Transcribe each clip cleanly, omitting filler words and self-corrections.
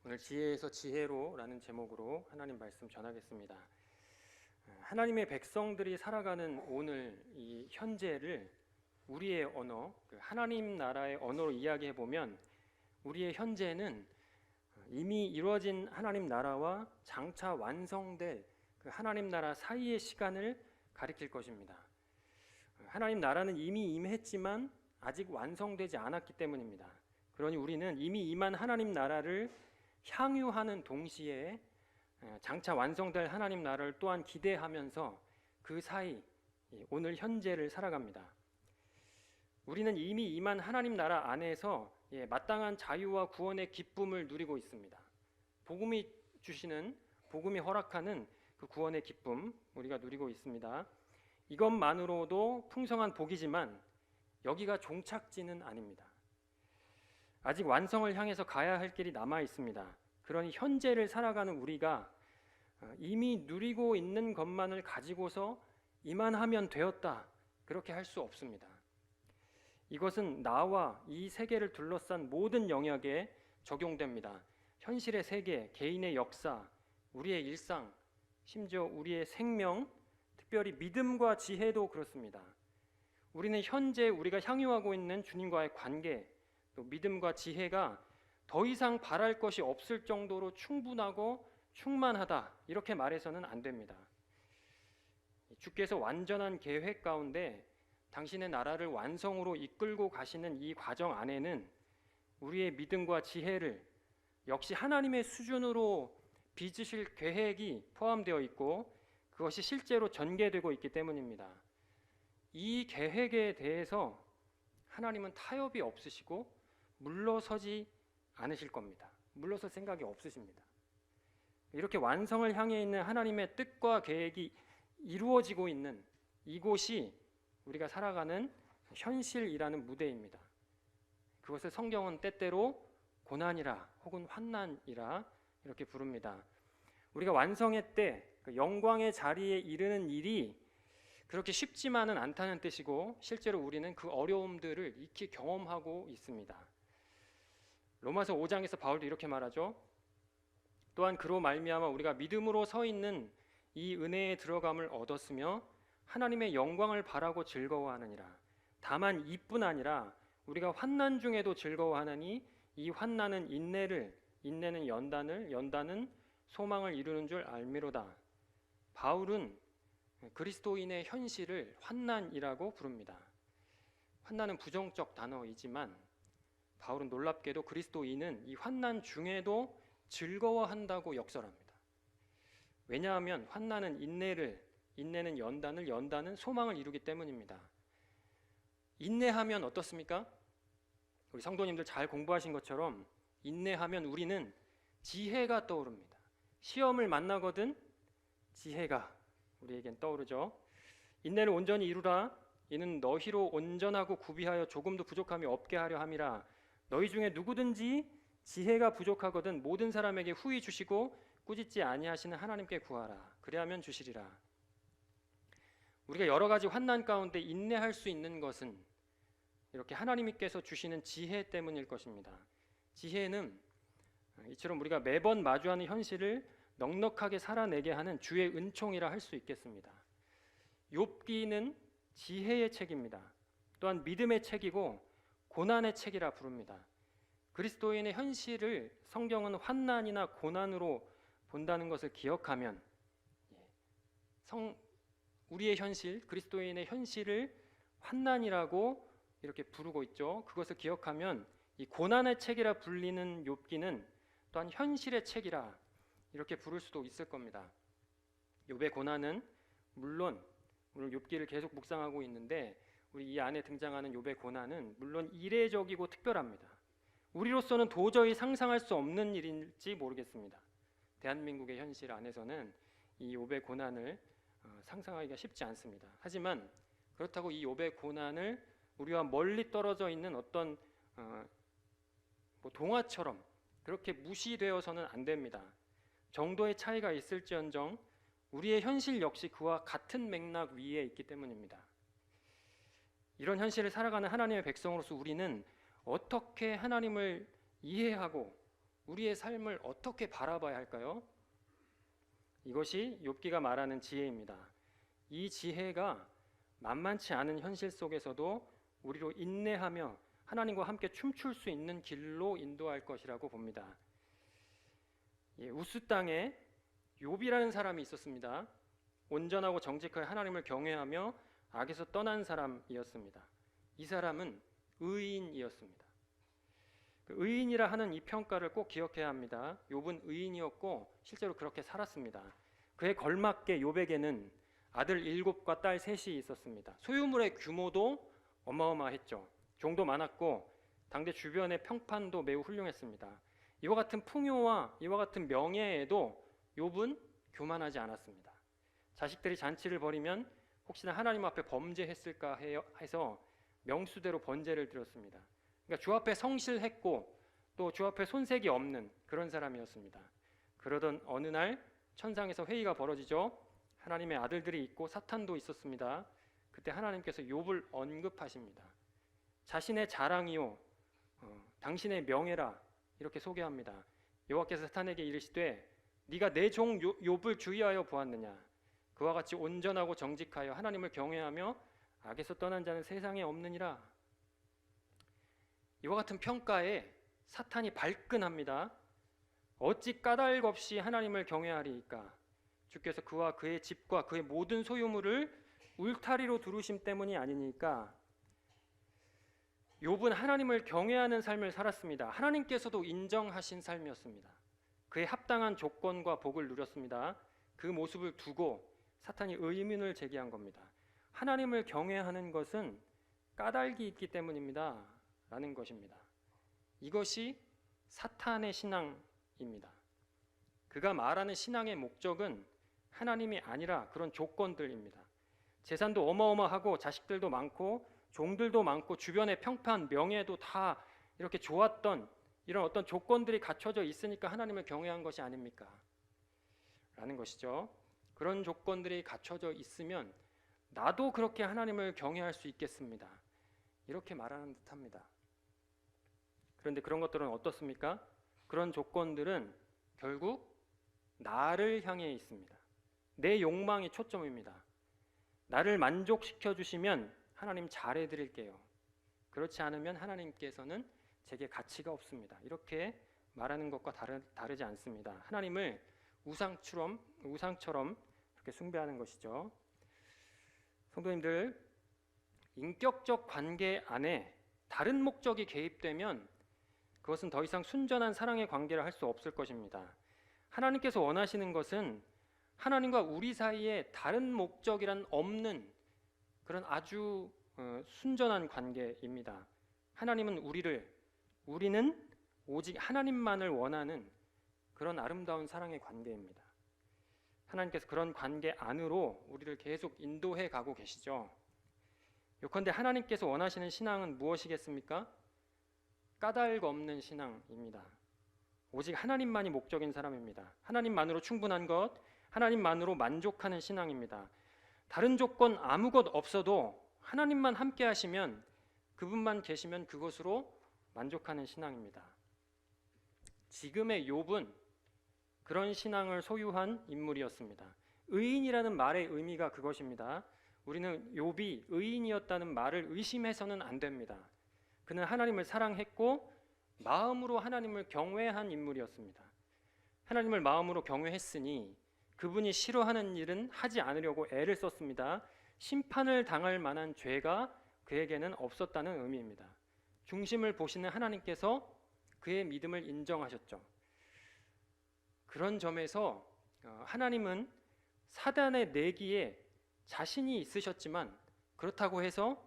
오늘 지혜에서 지혜로라는 제목으로 하나님 말씀 전하겠습니다. 하나님의 백성들이 살아가는 오늘 이 현재를 우리의 언어, 하나님 나라의 언어로 이야기해 보면 우리의 현재는 이미 이루어진 하나님 나라와 장차 완성될 그 하나님 나라 사이의 시간을 가리킬 것입니다. 하나님 나라는 이미 임했지만 아직 완성되지 않았기 때문입니다. 그러니 우리는 이미 임한 하나님 나라를 향유하는 동시에 장차 완성될 하나님 나라를 또한 기대하면서 그 사이 오늘 현재를 살아갑니다. 우리는 이미 임한 하나님 나라 안에서 마땅한 자유와 구원의 기쁨을 누리고 있습니다. 복음이 주시는, 복음이 허락하는 그 구원의 기쁨 우리가 누리고 있습니다. 이것만으로도 풍성한 복이지만 여기가 종착지는 아닙니다. 아직 완성을 향해서 가야 할 길이 남아 있습니다. 그러니 현재를 살아가는 우리가 이미 누리고 있는 것만을 가지고서 이만하면 되었다, 그렇게 할 수 없습니다. 이것은 나와 이 세계를 둘러싼 모든 영역에 적용됩니다. 현실의 세계, 개인의 역사, 우리의 일상, 심지어 우리의 생명, 특별히 믿음과 지혜도 그렇습니다. 우리는 현재 우리가 향유하고 있는 주님과의 관계, 또 믿음과 지혜가 더 이상 바랄 것이 없을 정도로 충분하고 충만하다, 이렇게 말해서는 안 됩니다. 주께서 완전한 계획 가운데 당신의 나라를 완성으로 이끌고 가시는 이 과정 안에는 우리의 믿음과 지혜를 역시 하나님의 수준으로 빚으실 계획이 포함되어 있고 그것이 실제로 전개되고 있기 때문입니다. 이 계획에 대해서 하나님은 타협이 없으시고 물러서지 않으실 겁니다. 물러설 생각이 없으십니다. 이렇게 완성을 향해 있는 하나님의 뜻과 계획이 이루어지고 있는 이곳이 우리가 살아가는 현실이라는 무대입니다. 그것을 성경은 때때로 고난이라 혹은 환난이라 이렇게 부릅니다. 우리가 완성의 때 영광의 자리에 이르는 일이 그렇게 쉽지만은 않다는 뜻이고 실제로 우리는 그 어려움들을 익히 경험하고 있습니다. 로마서 5장에서 바울도 이렇게 말하죠. 또한 그로 말미암아 우리가 믿음으로 서 있는 이 은혜에 들어감을 얻었으며 하나님의 영광을 바라고 즐거워하느니라. 다만 이뿐 아니라 우리가 환난 중에도 즐거워하나니 이 환난은 인내를, 인내는 연단을, 연단은 소망을 이루는 줄 알미로다. 바울은 그리스도인의 현실을 환난이라고 부릅니다. 환난은 부정적 단어이지만 바울은 놀랍게도 그리스도인은 이 환난 중에도 즐거워한다고 역설합니다. 왜냐하면 환난은 인내를, 인내는 연단을, 연단은 소망을 이루기 때문입니다. 인내하면 어떻습니까? 우리 성도님들 잘 공부하신 것처럼 인내하면 우리는 지혜가 떠오릅니다. 시험을 만나거든 지혜가 우리에겐 떠오르죠. 인내를 온전히 이루라. 이는 너희로 온전하고 구비하여 조금도 부족함이 없게 하려 함이라. 너희 중에 누구든지 지혜가 부족하거든 모든 사람에게 후히 주시고 꾸짖지 아니하시는 하나님께 구하라. 그리하면 주시리라. 우리가 여러 가지 환난 가운데 인내할 수 있는 것은 이렇게 하나님께서 주시는 지혜 때문일 것입니다. 지혜는 이처럼 우리가 매번 마주하는 현실을 넉넉하게 살아내게 하는 주의 은총이라 할 수 있겠습니다. 욥기는 지혜의 책입니다. 또한 믿음의 책이고 고난의 책이라 부릅니다. 그리스도인의 현실을 성경은 환난이나 고난으로 본다는 것을 기억하면 우리의 현실, 그리스도인의 현실을 환난이라고 이렇게 부르고 있죠. 그것을 기억하면 이 고난의 책이라 불리는 욥기는 또한 현실의 책이라 이렇게 부를 수도 있을 겁니다. 욥의 고난은 물론 오늘 욥기를 계속 묵상하고 있는데 우리 이 안에 등장하는 욥의 고난은 물론 이례적이고 특별합니다. 우리로서는 도저히 상상할 수 없는 일일지 모르겠습니다. 대한민국의 현실 안에서는 이 욥의 고난을 상상하기가 쉽지 않습니다. 하지만 그렇다고 이 욥의 고난을 우리와 멀리 떨어져 있는 어떤 동화처럼 그렇게 무시되어서는 안 됩니다. 정도의 차이가 있을지언정 우리의 현실 역시 그와 같은 맥락 위에 있기 때문입니다. 이런 현실을 살아가는 하나님의 백성으로서 우리는 어떻게 하나님을 이해하고 우리의 삶을 어떻게 바라봐야 할까요? 이것이 욥기가 말하는 지혜입니다. 이 지혜가 만만치 않은 현실 속에서도 우리로 인내하며 하나님과 함께 춤출 수 있는 길로 인도할 것이라고 봅니다. 우스 땅에 욥이라는 사람이 있었습니다. 온전하고 정직하게 하나님을 경외하며 악에서 떠난 사람이었습니다. 이 사람은 의인이었습니다. 의인이라 하는 이 평가를 꼭 기억해야 합니다. 욥은 의인이었고 실제로 그렇게 살았습니다. 그에 걸맞게 욥에게는 아들 7과 딸 3이 있었습니다. 소유물의 규모도 어마어마했죠. 종도 많았고 당대 주변의 평판도 매우 훌륭했습니다. 이와 같은 풍요와 이와 같은 명예에도 욥은 교만하지 않았습니다. 자식들이 잔치를 벌이면 혹시나 하나님 앞에 범죄했을까 해서 명수대로 번제를 드렸습니다. 그러니까 주 앞에 성실했고 또 주 앞에 손색이 없는 그런 사람이었습니다. 그러던 어느 날 천상에서 회의가 벌어지죠. 하나님의 아들들이 있고 사탄도 있었습니다. 그때 하나님께서 욥을 언급하십니다. 자신의 자랑이요 당신의 명예라 이렇게 소개합니다. 여호와께서 사탄에게 이르시되 네가 내 종 욥을 주의하여 보았느냐. 그와 같이 온전하고 정직하여 하나님을 경외하며 악에서 떠난 자는 세상에 없느니라. 이와 같은 평가에 사탄이 발끈합니다. 어찌 까닭 없이 하나님을 경외하리이까. 주께서 그와 그의 집과 그의 모든 소유물을 울타리로 두르심 때문이 아니니까. 욥은 하나님을 경외하는 삶을 살았습니다. 하나님께서도 인정하신 삶이었습니다. 그에 합당한 조건과 복을 누렸습니다. 그 모습을 두고 사탄이 의문을 제기한 겁니다. 하나님을 경외하는 것은 까닭이 있기 때문입니다. 라는 것입니다. 이것이 사탄의 신앙입니다. 그가 말하는 신앙의 목적은 하나님이 아니라 그런 조건들입니다. 재산도 어마어마하고 자식들도 많고 종들도 많고 주변의 평판, 명예도 다 이렇게 좋았던 이런 어떤 조건들이 갖춰져 있으니까 하나님을 경외한 것이 아닙니까? 라는 것이죠. 그런 조건들이 갖춰져 있으면 나도 그렇게 하나님을 경외할 수 있겠습니다. 이렇게 말하는 듯합니다. 그런데 그런 것들은 어떻습니까? 그런 조건들은 결국 나를 향해 있습니다. 내 욕망이 초점입니다. 나를 만족시켜 주시면 하나님 잘해 드릴게요. 그렇지 않으면 하나님께서는 제게 가치가 없습니다. 이렇게 말하는 것과 다르지 않습니다. 하나님을 우상처럼 그렇게 숭배하는 것이죠. 성도님들, 인격적 관계 안에 다른 목적이 개입되면 그것은 더 이상 순전한 사랑의 관계를 할 수 없을 것입니다. 하나님께서 원하시는 것은 하나님과 우리 사이에 다른 목적이란 없는 그런 아주 순전한 관계입니다. 하나님은 우리는 오직 하나님만을 원하는 그런 아름다운 사랑의 관계입니다. 하나님께서 그런 관계 안으로 우리를 계속 인도해 가고 계시죠. 요컨대 하나님께서 원하시는 신앙은 무엇이겠습니까? 까닭 없는 신앙입니다. 오직 하나님만이 목적인 사람입니다. 하나님만으로 충분한 것, 하나님만으로 만족하는 신앙입니다. 다른 조건 아무것 없어도 하나님만 함께 하시면, 그분만 계시면 그것으로 만족하는 신앙입니다. 지금의 욥은 그런 신앙을 소유한 인물이었습니다. 의인이라는 말의 의미가 그것입니다. 우리는 욥이 의인이었다는 말을 의심해서는 안 됩니다. 그는 하나님을 사랑했고 마음으로 하나님을 경외한 인물이었습니다. 하나님을 마음으로 경외했으니 그분이 싫어하는 일은 하지 않으려고 애를 썼습니다. 심판을 당할 만한 죄가 그에게는 없었다는 의미입니다. 중심을 보시는 하나님께서 그의 믿음을 인정하셨죠. 그런 점에서 하나님은 사단의 내기에 자신이 있으셨지만, 그렇다고 해서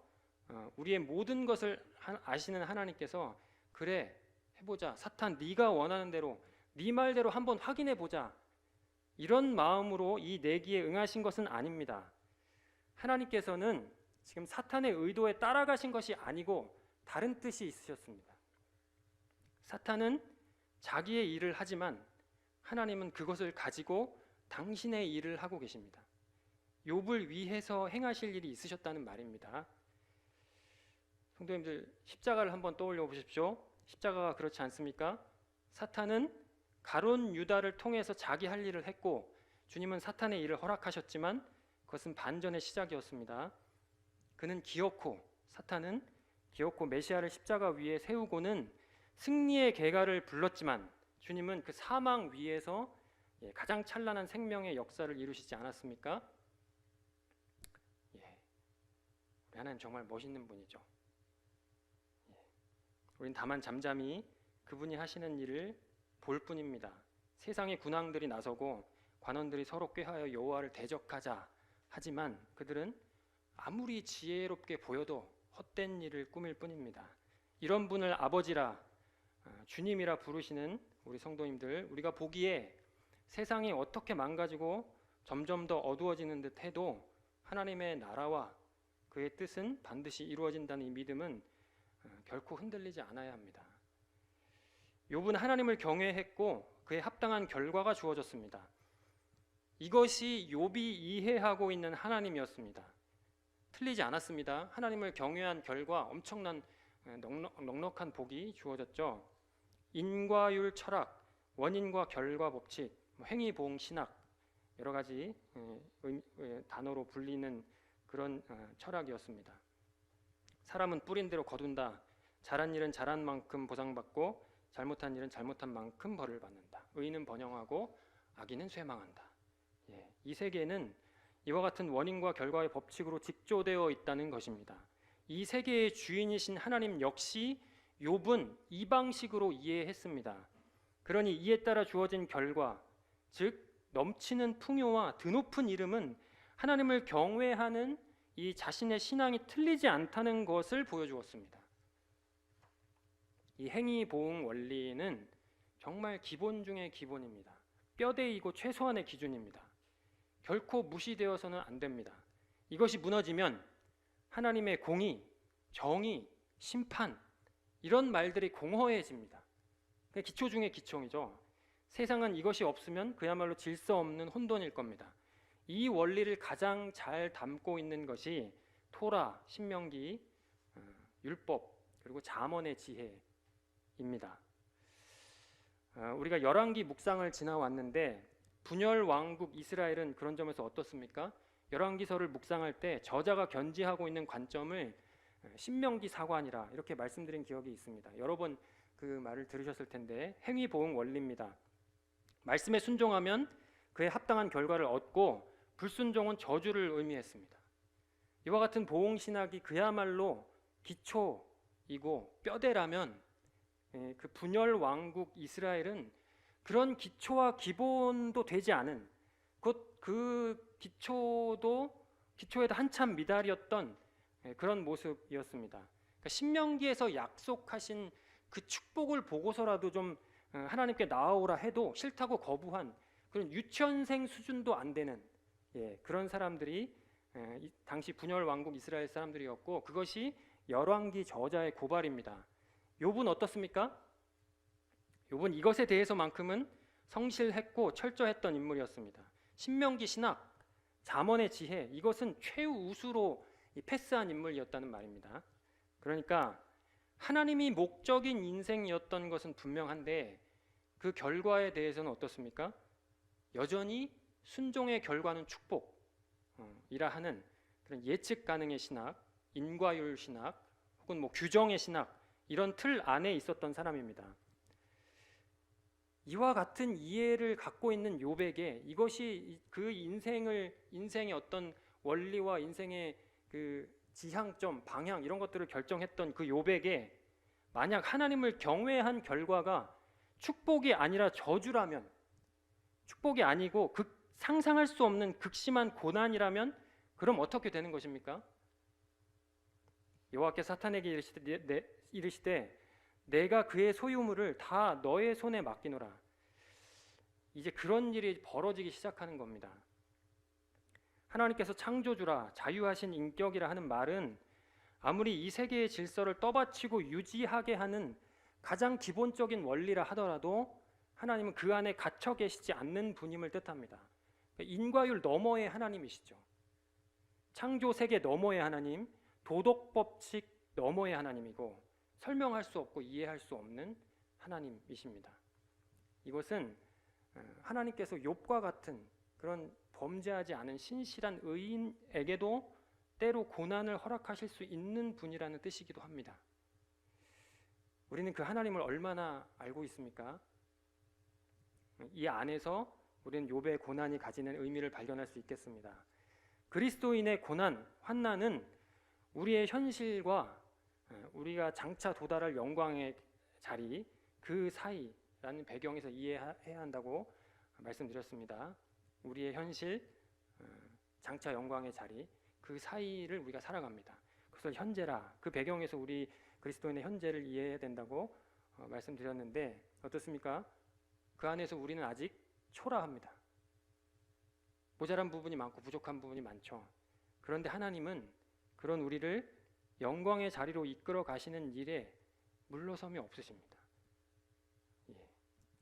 우리의 모든 것을 아시는 하나님께서 그래 해보자, 사탄 네가 원하는 대로 네 말대로 한번 확인해 보자, 이런 마음으로 이 내기에 응하신 것은 아닙니다. 하나님께서는 지금 사탄의 의도에 따라가신 것이 아니고 다른 뜻이 있으셨습니다. 사탄은 자기의 일을 하지만 하나님은 그것을 가지고 당신의 일을 하고 계십니다. 욥을 위해서 행하실 일이 있으셨다는 말입니다. 성도님들, 십자가를 한번 떠올려 보십시오. 십자가가 그렇지 않습니까? 사탄은 가룟 유다를 통해서 자기 할 일을 했고 주님은 사탄의 일을 허락하셨지만 그것은 반전의 시작이었습니다. 사탄은 기어코 메시아를 십자가 위에 세우고는 승리의 계가를 불렀지만 주님은 그 사망 위에서 가장 찬란한 생명의 역사를 이루시지 않았습니까? 우리 하나님 정말 멋있는 분이죠. 우린 다만 잠잠히 그분이 하시는 일을 볼 뿐입니다. 세상의 군왕들이 나서고 관원들이 서로 꾀하여 여호와를 대적하자 하지만 그들은 아무리 지혜롭게 보여도 헛된 일을 꾸밀 뿐입니다. 이런 분을 아버지라 주님이라 부르시는 우리 성도님들, 우리가 보기에 세상이 어떻게 망가지고 점점 더 어두워지는 듯 해도 하나님의 나라와 그의 뜻은 반드시 이루어진다는 이 믿음은 결코 흔들리지 않아야 합니다. 욥은 하나님을 경외했고 그에 합당한 결과가 주어졌습니다. 이것이 욥이 이해하고 있는 하나님이었습니다. 틀리지 않았습니다. 하나님을 경외한 결과 엄청난 넉넉한 복이 주어졌죠. 인과율 철학, 원인과 결과 법칙, 행위 보응 신학, 여러 가지 단어로 불리는 그런 철학이었습니다. 사람은 뿌린 대로 거둔다. 잘한 일은 잘한 만큼 보상받고 잘못한 일은 잘못한 만큼 벌을 받는다. 의인은 번영하고 악인은 쇠망한다. 이 세계는 이와 같은 원인과 결과의 법칙으로 직조되어 있다는 것입니다. 이 세계의 주인이신 하나님 역시 욥은 이 방식으로 이해했습니다. 그러니 이에 따라 주어진 결과, 즉 넘치는 풍요와 드높은 이름은 하나님을 경외하는 이 자신의 신앙이 틀리지 않다는 것을 보여주었습니다. 이 행위 보응 원리는 정말 기본 중의 기본입니다. 뼈대이고 최소한의 기준입니다. 결코 무시되어서는 안 됩니다. 이것이 무너지면 하나님의 공의, 정의, 심판 이런 말들이 공허해집니다. 기초 중의 기초이죠. 세상은 이것이 없으면 그야말로 질서 없는 혼돈일 겁니다. 이 원리를 가장 잘 담고 있는 것이 토라, 신명기, 율법 그리고 잠언의 지혜입니다. 우리가 열왕기 묵상을 지나왔는데 분열 왕국 이스라엘은 그런 점에서 어떻습니까? 열왕기서를 묵상할 때 저자가 견지하고 있는 관점을 신명기 사관이라 이렇게 말씀드린 기억이 있습니다. 여러 번 그 말을 들으셨을 텐데 행위 보응 원리입니다. 말씀에 순종하면 그에 합당한 결과를 얻고 불순종은 저주를 의미했습니다. 이와 같은 보응 신학이 그야말로 기초이고 뼈대라면 그 분열 왕국 이스라엘은 그런 기초와 기본도 되지 않은 그 기초에도 한참 미달이었던 그런 모습이었습니다. 그러니까 신명기에서 약속하신 그 축복을 보고서라도 좀 하나님께 나아오라 해도 싫다고 거부한 그런 유치원생 수준도 안 되는 그런 사람들이 당시 분열 왕국 이스라엘 사람들이었고 그것이 열왕기 저자의 고발입니다. 욥은 어떻습니까? 욥은 이것에 대해서만큼은 성실했고 철저했던 인물이었습니다. 신명기 신학, 잠언의 지혜 이것은 최우수로 패스한 인물이었다는 말입니다. 그러니까 하나님이 목적인 인생이었던 것은 분명한데 그 결과에 대해서는 어떻습니까? 여전히 순종의 결과는 축복이라 하는 그런 예측 가능의 신학, 인과율 신학 혹은 규정의 신학 이런 틀 안에 있었던 사람입니다. 이와 같은 이해를 갖고 있는 욥에게 이것이 그 인생의 어떤 원리와 인생의 그 지향점, 방향 이런 것들을 결정했던 그 욥에게 만약 하나님을 경외한 결과가 축복이 아니라 저주라면, 축복이 아니고 상상할 수 없는 극심한 고난이라면 그럼 어떻게 되는 것입니까? 여호와께서 사탄에게 이르시되 내가 그의 소유물을 다 너의 손에 맡기노라. 이제 그런 일이 벌어지기 시작하는 겁니다. 하나님께서 창조주라 자유하신 인격이라 하는 말은 아무리 이 세계의 질서를 떠받치고 유지하게 하는 가장 기본적인 원리라 하더라도 하나님은 그 안에 갇혀 계시지 않는 분임을 뜻합니다. 인과율 너머의 하나님이시죠. 창조 세계 너머의 하나님, 도덕 법칙 너머의 하나님이고 설명할 수 없고 이해할 수 없는 하나님이십니다. 이것은 하나님께서 욥과 같은 그런 범죄하지 않은 신실한 의인에게도 때로 고난을 허락하실 수 있는 분이라는 뜻이기도 합니다. 우리는 그 하나님을 얼마나 알고 있습니까? 이 안에서 우리는 욥의 고난이 가지는 의미를 발견할 수 있겠습니다. 그리스도인의 고난, 환난은 우리의 현실과 우리가 장차 도달할 영광의 자리, 그 사이라는 배경에서 이해해야 한다고 말씀드렸습니다. 우리의 현실, 장차 영광의 자리, 그 사이를 우리가 살아갑니다. 그것을 현재라, 그 배경에서 우리 그리스도인의 현재를 이해해야 된다고 말씀드렸는데 어떻습니까? 그 안에서 우리는 아직 초라합니다. 모자란 부분이 많고 부족한 부분이 많죠. 그런데 하나님은 그런 우리를 영광의 자리로 이끌어 가시는 일에 물러섬이 없으십니다.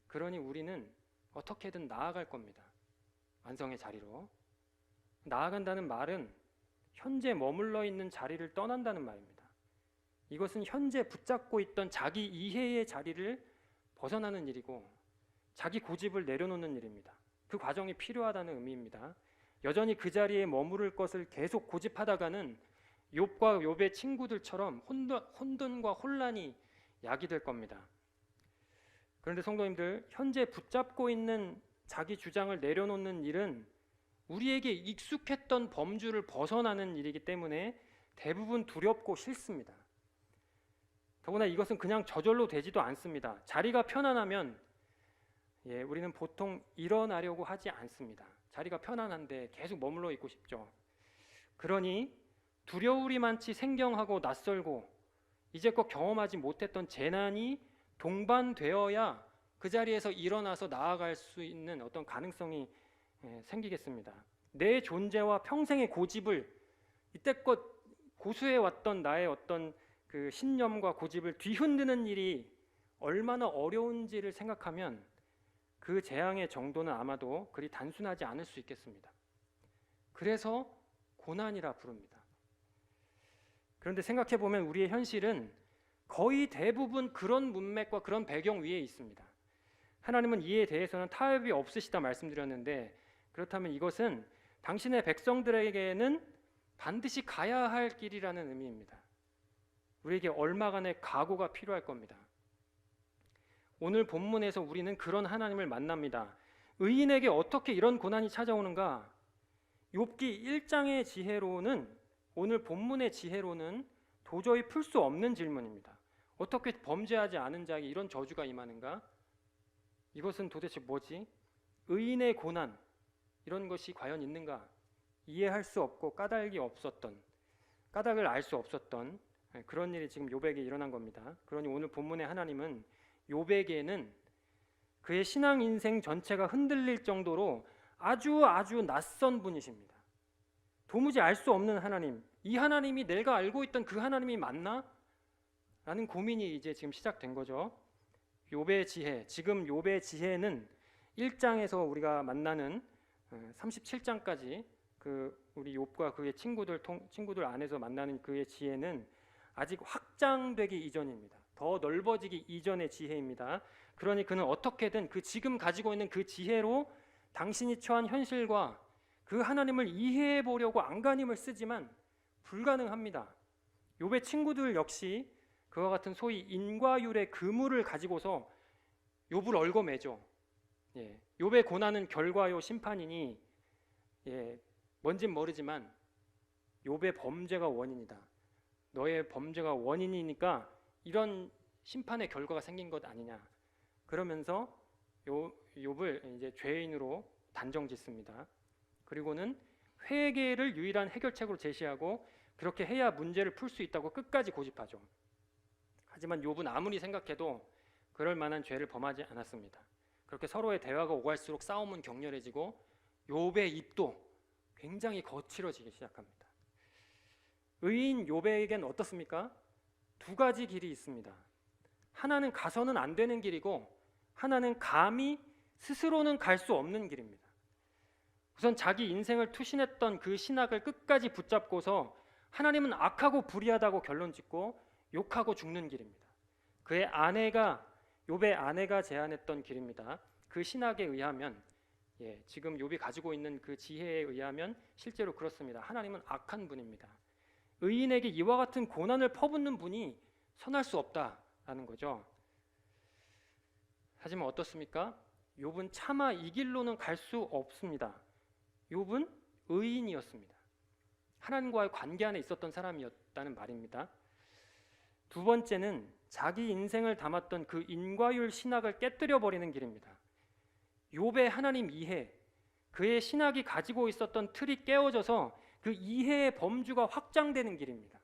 그러니 우리는 어떻게든 나아갈 겁니다. 완성의 자리로. 나아간다는 말은 현재 머물러 있는 자리를 떠난다는 말입니다. 이것은 현재 붙잡고 있던 자기 이해의 자리를 벗어나는 일이고 자기 고집을 내려놓는 일입니다. 그 과정이 필요하다는 의미입니다. 여전히 그 자리에 머무를 것을 계속 고집하다가는 욥과 욥의 친구들처럼 혼돈과 혼란이 야기될 겁니다. 그런데 성도님들, 현재 붙잡고 있는 자기 주장을 내려놓는 일은 우리에게 익숙했던 범주를 벗어나는 일이기 때문에 대부분 두렵고 싫습니다. 더구나 이것은 그냥 저절로 되지도 않습니다. 자리가 편안하면 우리는 보통 일어나려고 하지 않습니다. 자리가 편안한데 계속 머물러 있고 싶죠. 그러니 두려우리만치 생경하고 낯설고 이제껏 경험하지 못했던 재난이 동반되어야 그 자리에서 일어나서 나아갈 수 있는 어떤 가능성이 생기겠습니다. 내 존재와 평생의 고집을 이때껏 고수해왔던 나의 어떤 그 신념과 고집을 뒤흔드는 일이 얼마나 어려운지를 생각하면 그 재앙의 정도는 아마도 그리 단순하지 않을 수 있겠습니다. 그래서 고난이라 부릅니다. 그런데 생각해보면 우리의 현실은 거의 대부분 그런 문맥과 그런 배경 위에 있습니다. 하나님은 이에 대해서는 타협이 없으시다 말씀드렸는데, 그렇다면 이것은 당신의 백성들에게는 반드시 가야 할 길이라는 의미입니다. 우리에게 얼마간의 각오가 필요할 겁니다. 오늘 본문에서 우리는 그런 하나님을 만납니다. 의인에게 어떻게 이런 고난이 찾아오는가? 욥기 1장의 지혜로는, 오늘 본문의 지혜로는 도저히 풀 수 없는 질문입니다. 어떻게 범죄하지 않은 자에게 이런 저주가 임하는가? 이것은 도대체 뭐지? 의인의 고난, 이런 것이 과연 있는가? 이해할 수 없고 까닭을 알 수 없었던 그런 일이 지금 욥에게 일어난 겁니다. 그러니 오늘 본문의 하나님은 욥에게는 그의 신앙 인생 전체가 흔들릴 정도로 아주 낯선 분이십니다. 도무지 알 수 없는 하나님, 이 하나님이 내가 알고 있던 그 하나님이 맞나? 라는 고민이 이제 지금 시작된 거죠. 욥의 지혜, 지금 욥의 지혜는 1장에서 우리가 만나는 37장까지 우리 욥과 그의 친구들 안에서 만나는 그의 지혜는 아직 확장되기 이전입니다. 더 넓어지기 이전의 지혜입니다. 그러니 그는 어떻게든 지금 가지고 있는 그 지혜로 당신이 처한 현실과 그 하나님을 이해해 보려고 안간힘을 쓰지만 불가능합니다. 욥의 친구들 역시 그와 같은 소위 인과율의 그물을 가지고서 욥을 얽어매죠. 욥의 고난은 결과요 심판이니 뭔진 모르지만 욥의 범죄가 원인이다. 너의 범죄가 원인이니까 이런 심판의 결과가 생긴 것 아니냐. 그러면서 욥을 이제 죄인으로 단정짓습니다. 그리고는 회개를 유일한 해결책으로 제시하고 그렇게 해야 문제를 풀 수 있다고 끝까지 고집하죠. 하지만 욥은 아무리 생각해도 그럴 만한 죄를 범하지 않았습니다. 그렇게 서로의 대화가 오갈수록 싸움은 격렬해지고 욥의 입도 굉장히 거칠어지기 시작합니다. 의인 욥에겐 어떻습니까? 두 가지 길이 있습니다. 하나는 가서는 안 되는 길이고 하나는 감히 스스로는 갈 수 없는 길입니다. 우선 자기 인생을 투신했던 그 신학을 끝까지 붙잡고서 하나님은 악하고 불의하다고 결론짓고 욕하고 죽는 길입니다. 욥의 아내가 제안했던 길입니다. 그 신학에 의하면, 지금 욥이 가지고 있는 그 지혜에 의하면 실제로 그렇습니다. 하나님은 악한 분입니다. 의인에게 이와 같은 고난을 퍼붓는 분이 선할 수 없다라는 거죠. 하지만 어떻습니까? 욥은 차마 이 길로는 갈 수 없습니다. 욥은 의인이었습니다. 하나님과의 관계 안에 있었던 사람이었다는 말입니다. 두 번째는 자기 인생을 담았던 그 인과율 신학을 깨뜨려 버리는 길입니다. 욥의 하나님 이해, 그의 신학이 가지고 있었던 틀이 깨어져서 그 이해의 범주가 확장되는 길입니다.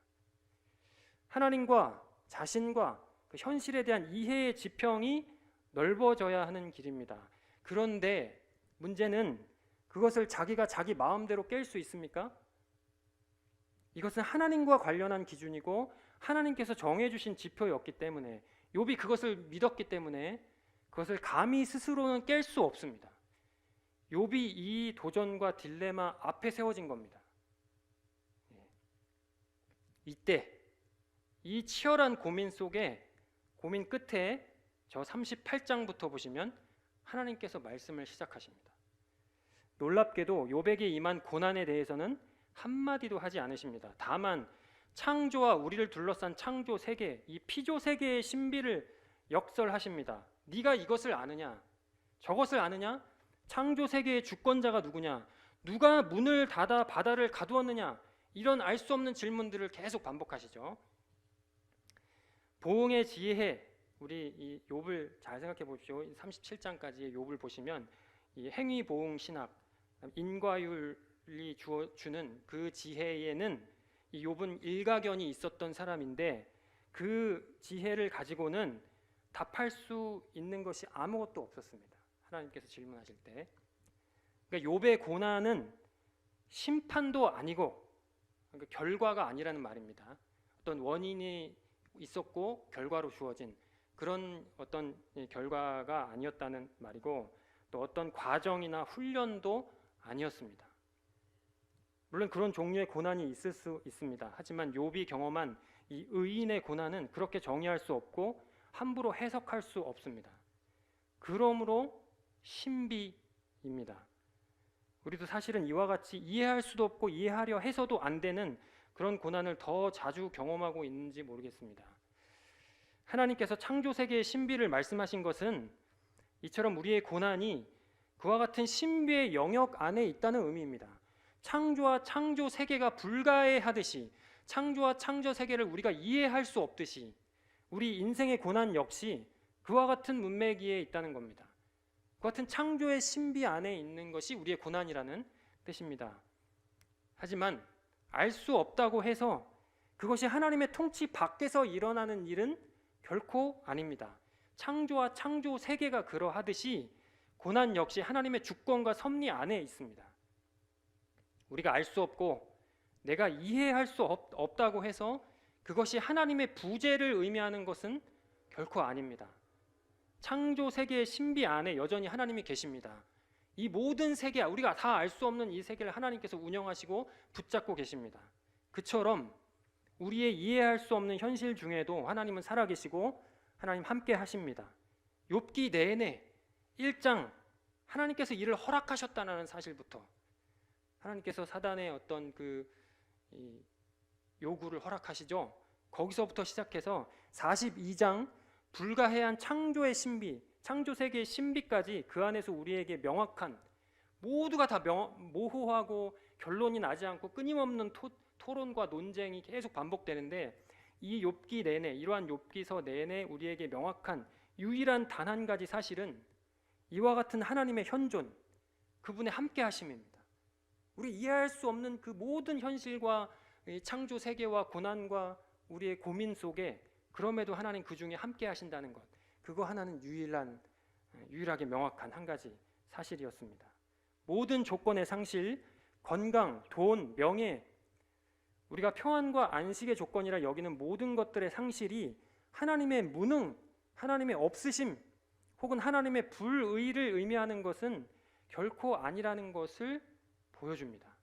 하나님과 자신과 그 현실에 대한 이해의 지평이 넓어져야 하는 길입니다. 그런데 문제는 그것을 자기가 자기 마음대로 깰 수 있습니까? 이것은 하나님과 관련한 기준이고 하나님께서 정해주신 지표였기 때문에, 욥이 그것을 믿었기 때문에 그것을 감히 스스로는 깰 수 없습니다. 욥이 이 도전과 딜레마 앞에 세워진 겁니다. 이때 이 치열한 고민 속에, 고민 끝에 저 38장부터 보시면 하나님께서 말씀을 시작하십니다. 놀랍게도 욥에게 임한 고난에 대해서는 한마디도 하지 않으십니다. 다만 창조와 우리를 둘러싼 창조 세계, 이 피조 세계의 신비를 역설하십니다. 네가 이것을 아느냐? 저것을 아느냐? 창조 세계의 주권자가 누구냐? 누가 문을 닫아 바다를 가두었느냐? 이런 알 수 없는 질문들을 계속 반복하시죠. 보응의 지혜, 우리 이 욥을 잘 생각해 보십시오. 37장까지의 욥을 보시면 이 행위 보응 신학, 인과율이 주는 그 지혜에는 이 욥은 일가견이 있었던 사람인데, 그 지혜를 가지고는 답할 수 있는 것이 아무것도 없었습니다. 하나님께서 질문하실 때. 그러니까 욥의 고난은 심판도 아니고, 그러니까 결과가 아니라는 말입니다. 어떤 원인이 있었고 결과로 주어진 그런 어떤 결과가 아니었다는 말이고, 또 어떤 과정이나 훈련도 아니었습니다. 물론 그런 종류의 고난이 있을 수 있습니다. 하지만 욥이 경험한 이 의인의 고난은 그렇게 정의할 수 없고 함부로 해석할 수 없습니다. 그러므로 신비입니다. 우리도 사실은 이와 같이 이해할 수도 없고 이해하려 해서도 안 되는 그런 고난을 더 자주 경험하고 있는지 모르겠습니다. 하나님께서 창조 세계의 신비를 말씀하신 것은 이처럼 우리의 고난이 그와 같은 신비의 영역 안에 있다는 의미입니다. 창조와 창조 세계가 불가해하듯이, 창조와 창조 세계를 우리가 이해할 수 없듯이 우리 인생의 고난 역시 그와 같은 문맥위에 있다는 겁니다. 그 같은 창조의 신비 안에 있는 것이 우리의 고난이라는 뜻입니다. 하지만 알 수 없다고 해서 그것이 하나님의 통치 밖에서 일어나는 일은 결코 아닙니다. 창조와 창조 세계가 그러하듯이 고난 역시 하나님의 주권과 섭리 안에 있습니다. 우리가 알 수 없고 내가 이해할 수 없다고 해서 그것이 하나님의 부재를 의미하는 것은 결코 아닙니다. 창조 세계의 신비 안에 여전히 하나님이 계십니다. 이 모든 세계, 우리가 다 알 수 없는 이 세계를 하나님께서 운영하시고 붙잡고 계십니다. 그처럼 우리의 이해할 수 없는 현실 중에도 하나님은 살아계시고 하나님 함께 하십니다. 욥기 내내 1장 하나님께서 이를 허락하셨다는 사실부터, 하나님께서 사단의 어떤 그 요구를 허락하시죠. 거기서부터 시작해서 42장 불가해한 창조의 신비, 창조 세계의 신비까지 그 안에서 우리에게 명확한, 모두가 다 모호하고 결론이 나지 않고 끊임없는 토론과 논쟁이 계속 반복되는데, 이 욥기 내내, 이러한 욥기서 내내 우리에게 명확한 유일한 단 한 가지 사실은 이와 같은 하나님의 현존, 그분의 함께 하심입니다. 우리 이해할 수 없는 그 모든 현실과 창조 세계와 고난과 우리의 고민 속에 그럼에도 하나님 그 중에 함께 하신다는 것, 그거 하나는 유일하게 명확한 한 가지 사실이었습니다. 모든 조건의 상실, 건강, 돈, 명예, 우리가 평안과 안식의 조건이라 여기는 모든 것들의 상실이 하나님의 무능, 하나님의 없으심 혹은 하나님의 불의를 의미하는 것은 결코 아니라는 것을 보여줍니다.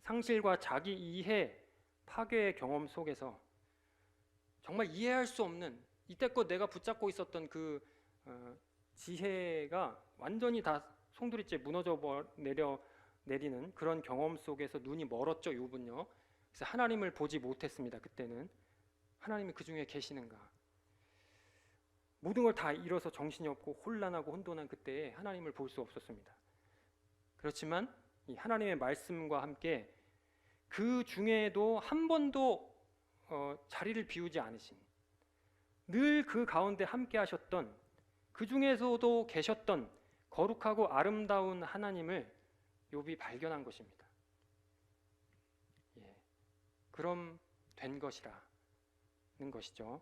상실과 자기 이해, 파괴의 경험 속에서 정말 이해할 수 없는, 이때껏 내가 붙잡고 있었던 그 지혜가 완전히 다 송두리째 무너져 내리는 그런 경험 속에서 눈이 멀었죠, 욥은요. 그래서 하나님을 보지 못했습니다. 그때는 하나님이 그 중에 계시는가? 모든 걸 다 잃어서 정신이 없고 혼란하고 혼돈한 그때에 하나님을 볼 수 없었습니다. 그렇지만 이 하나님의 말씀과 함께 그 중에도 한 번도 자리를 비우지 않으신, 늘 그 가운데 함께 하셨던, 그 중에서도 계셨던 거룩하고 아름다운 하나님을 욥이 발견한 것입니다. 그럼 된 것이라는 것이죠.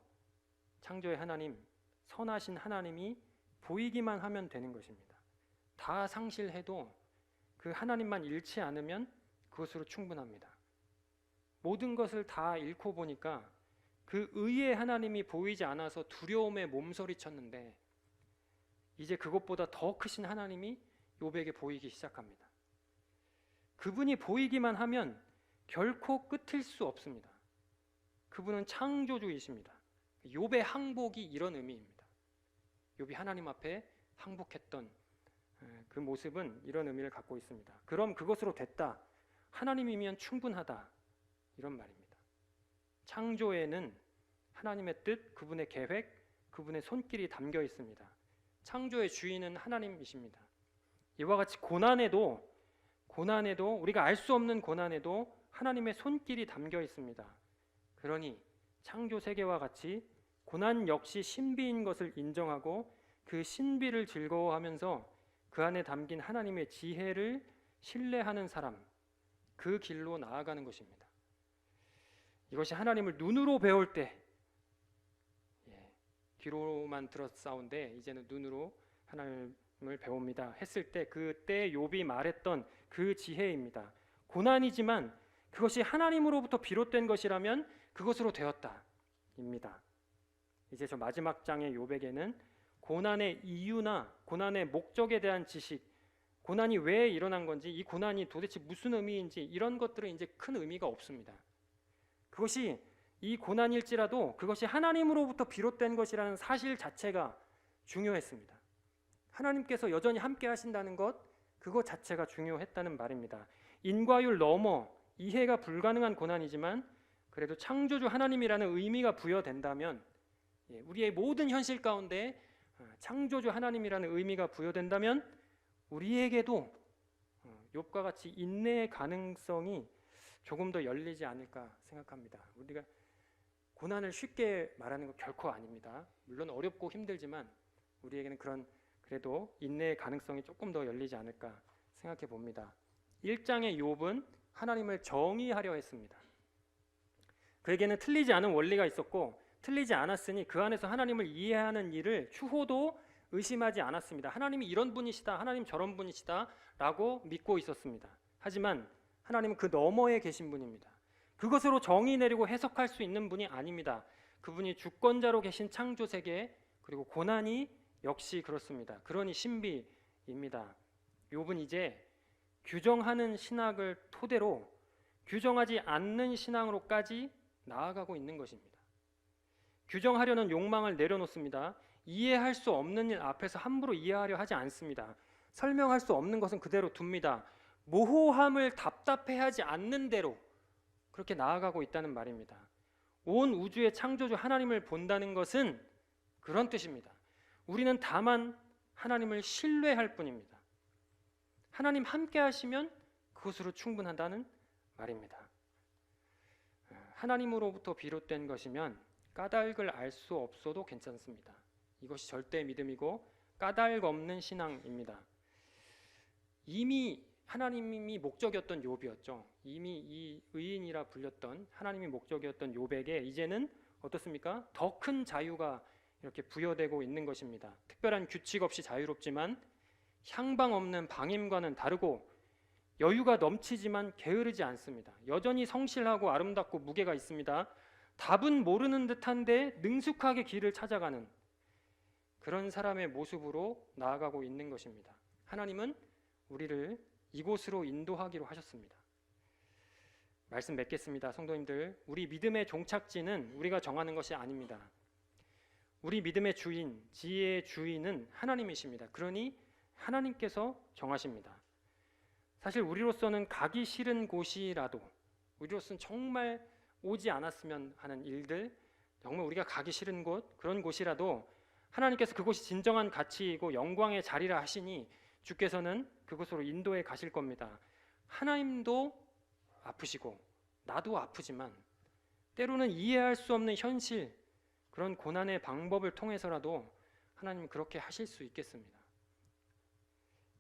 창조의 하나님, 선하신 하나님이 보이기만 하면 되는 것입니다. 다 상실해도 그 하나님만 잃지 않으면 그것으로 충분합니다. 모든 것을 다 잃고 보니까 그 의의 하나님이 보이지 않아서 두려움에 몸서리쳤는데 이제 그것보다 더 크신 하나님이 욥에게 보이기 시작합니다. 그분이 보이기만 하면 결코 끝일 수 없습니다. 그분은 창조주이십니다. 욥의 항복이 이런 의미입니다. 욥이 하나님 앞에 항복했던 그 모습은 이런 의미를 갖고 있습니다. 그럼 그것으로 됐다, 하나님이면 충분하다, 이런 말입니다. 창조에는 하나님의 뜻, 그분의 계획, 그분의 손길이 담겨 있습니다. 창조의 주인은 하나님이십니다. 이와 같이 고난에도 우리가 알 수 없는 고난에도 하나님의 손길이 담겨 있습니다. 그러니 창조 세계와 같이 고난 역시 신비인 것을 인정하고 그 신비를 즐거워하면서 그 안에 담긴 하나님의 지혜를 신뢰하는 사람, 그 길로 나아가는 것입니다. 이것이 하나님을 눈으로 배울 때, 귀로만 들었사온데 이제는 눈으로 하나님을 배웁니다 했을 때, 그때 욥이 말했던 그 지혜입니다. 고난이지만 그것이 하나님으로부터 비롯된 것이라면 그것으로 되었다 입니다. 이제 저 마지막 장의 욥에게는 고난의 이유나 고난의 목적에 대한 지식, 고난이 왜 일어난 건지, 이 고난이 도대체 무슨 의미인지, 이런 것들은 이제 큰 의미가 없습니다. 그것이 이 고난일지라도 그것이 하나님으로부터 비롯된 것이라는 사실 자체가 중요했습니다. 하나님께서 여전히 함께 하신다는 것, 그것 자체가 중요했다는 말입니다. 인과율 넘어 이해가 불가능한 고난이지만 그래도 창조주 하나님이라는 의미가 부여된다면, 우리의 모든 현실 가운데 창조주 하나님이라는 의미가 부여된다면 우리에게도 욥과 같이 인내의 가능성이 조금 더 열리지 않을까 생각합니다. 우리가 고난을 쉽게 말하는 거 결코 아닙니다. 물론 어렵고 힘들지만 우리에게는 그래도 인내의 가능성이 조금 더 열리지 않을까 생각해 봅니다. 1장의 욥은 하나님을 정의하려 했습니다. 그에게는 틀리지 않은 원리가 있었고 틀리지 않았으니 그 안에서 하나님을 이해하는 일을 추호도 의심하지 않았습니다. 하나님이 이런 분이시다, 하나님 저런 분이시다 라고 믿고 있었습니다. 하지만 하나님은 그 너머에 계신 분입니다. 그것으로 정의 내리고 해석할 수 있는 분이 아닙니다. 그분이 주권자로 계신 창조세계, 그리고 고난이 역시 그렇습니다. 그러니 신비입니다. 욥은 이제 규정하는 신학을 토대로 규정하지 않는 신앙으로까지 나아가고 있는 것입니다. 규정하려는 욕망을 내려놓습니다. 이해할 수 없는 일 앞에서 함부로 이해하려 하지 않습니다. 설명할 수 없는 것은 그대로 둡니다. 모호함을 답답해하지 않는 대로 그렇게 나아가고 있다는 말입니다. 온 우주의 창조주 하나님을 본다는 것은 그런 뜻입니다. 우리는 다만 하나님을 신뢰할 뿐입니다. 하나님 함께 하시면 그것으로 충분하다는 말입니다. 하나님으로부터 비롯된 것이면 까닭을 알 수 없어도 괜찮습니다. 이것이 절대 믿음이고 까닭 없는 신앙입니다. 이미 하나님이 목적이었던 욥이었죠. 이미 이 의인이라 불렸던 하나님이 목적이었던 욥에게 이제는 어떻습니까? 더 큰 자유가 이렇게 부여되고 있는 것입니다. 특별한 규칙 없이 자유롭지만 향방 없는 방임과는 다르고 여유가 넘치지만 게으르지 않습니다. 여전히 성실하고 아름답고 무게가 있습니다. 답은 모르는 듯한데 능숙하게 길을 찾아가는 그런 사람의 모습으로 나아가고 있는 것입니다. 하나님은 우리를 이곳으로 인도하기로 하셨습니다. 말씀 맺겠습니다. 성도님들, 우리 믿음의 종착지는 우리가 정하는 것이 아닙니다. 우리 믿음의 주인, 지혜의 주인은 하나님이십니다. 그러니 하나님께서 정하십니다. 사실 우리로서는 가기 싫은 곳이라도, 우리로서는 정말 오지 않았으면 하는 일들, 정말 우리가 가기 싫은 곳, 그런 곳이라도 하나님께서 그곳이 진정한 가치이고 영광의 자리라 하시니 주께서는 그곳으로 인도해 가실 겁니다. 하나님도 아프시고 나도 아프지만 때로는 이해할 수 없는 현실, 그런 고난의 방법을 통해서라도 하나님 그렇게 하실 수 있겠습니다.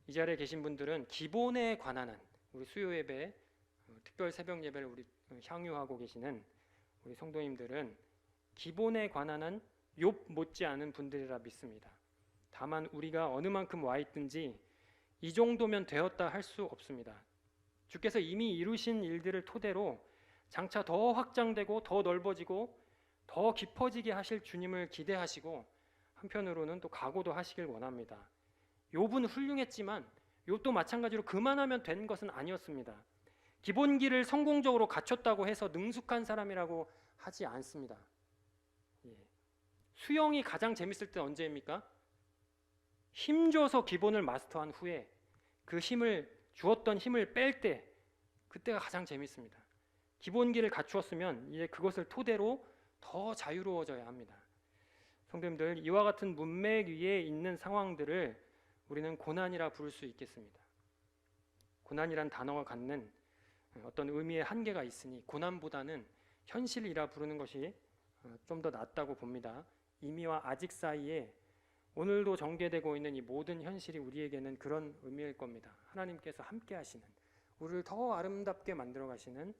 이 자리에 계신 분들은 기본에 관한 한, 우리 수요 예배, 특별 새벽 예배를 우리 향유하고 계시는 우리 성도님들은 기본에 관한 한 욥 못지않은 분들이라 믿습니다. 다만 우리가 어느 만큼 와 있든지 이 정도면 되었다 할 수 없습니다. 주께서 이미 이루신 일들을 토대로 장차 더 확장되고 더 넓어지고 더 깊어지게 하실 주님을 기대하시고 한편으로는 또 각오도 하시길 원합니다. 욥은 훌륭했지만 욥도 마찬가지로 그만하면 된 것은 아니었습니다. 기본기를 성공적으로 갖췄다고 해서 능숙한 사람이라고 하지 않습니다. 수영이 가장 재밌을 때 언제입니까? 힘줘서 기본을 마스터한 후에 그 힘을 주었던 힘을 뺄 때, 그때가 가장 재밌습니다. 기본기를 갖추었으면 이제 그것을 토대로 더 자유로워져야 합니다. 성도님들, 이와 같은 문맥 위에 있는 상황들을 우리는 고난이라 부를 수 있겠습니다. 고난이란 단어가 갖는 어떤 의미의 한계가 있으니 고난보다는 현실이라 부르는 것이 좀 더 낫다고 봅니다. 이미와 아직 사이에 오늘도 전개되고 있는 이 모든 현실이 우리에게는 그런 의미일 겁니다. 하나님께서 함께 하시는, 우리를 더 아름답게 만들어 가시는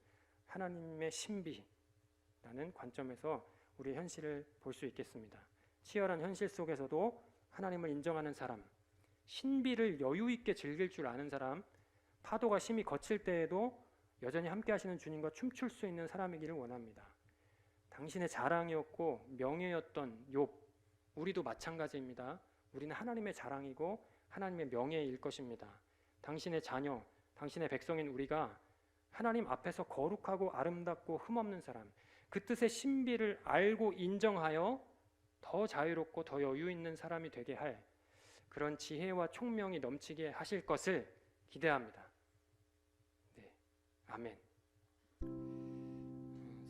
하나님의 신비라는 관점에서 우리의 현실을 볼 수 있겠습니다. 치열한 현실 속에서도 하나님을 인정하는 사람, 신비를 여유 있게 즐길 줄 아는 사람, 파도가 심히 거칠 때에도 여전히 함께 하시는 주님과 춤출 수 있는 사람이기를 원합니다. 당신의 자랑이었고 명예였던 욥, 우리도 마찬가지입니다. 우리는 하나님의 자랑이고 하나님의 명예일 것입니다. 당신의 자녀, 당신의 백성인 우리가 하나님 앞에서 거룩하고 아름답고 흠없는 사람, 그 뜻의 신비를 알고 인정하여 더 자유롭고 더 여유 있는 사람이 되게 할 그런 지혜와 총명이 넘치게 하실 것을 기대합니다. 네, 아멘.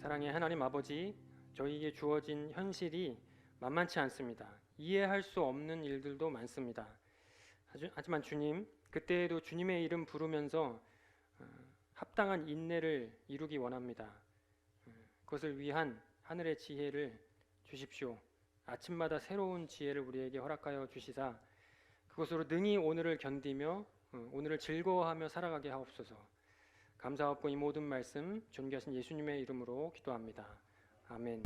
사랑의 하나님 아버지, 저희에게 주어진 현실이 만만치 않습니다. 이해할 수 없는 일들도 많습니다. 하지만 주님, 그때에도 주님의 이름 부르면서 합당한 인내를 이루기 원합니다. 그것을 위한 하늘의 지혜를 주십시오. 아침마다 새로운 지혜를 우리에게 허락하여 주시사 그것으로 능히 오늘을 견디며 오늘을 즐거워하며 살아가게 하옵소서. 감사하옵고 이 모든 말씀 존귀하신 예수님의 이름으로 기도합니다. 아멘.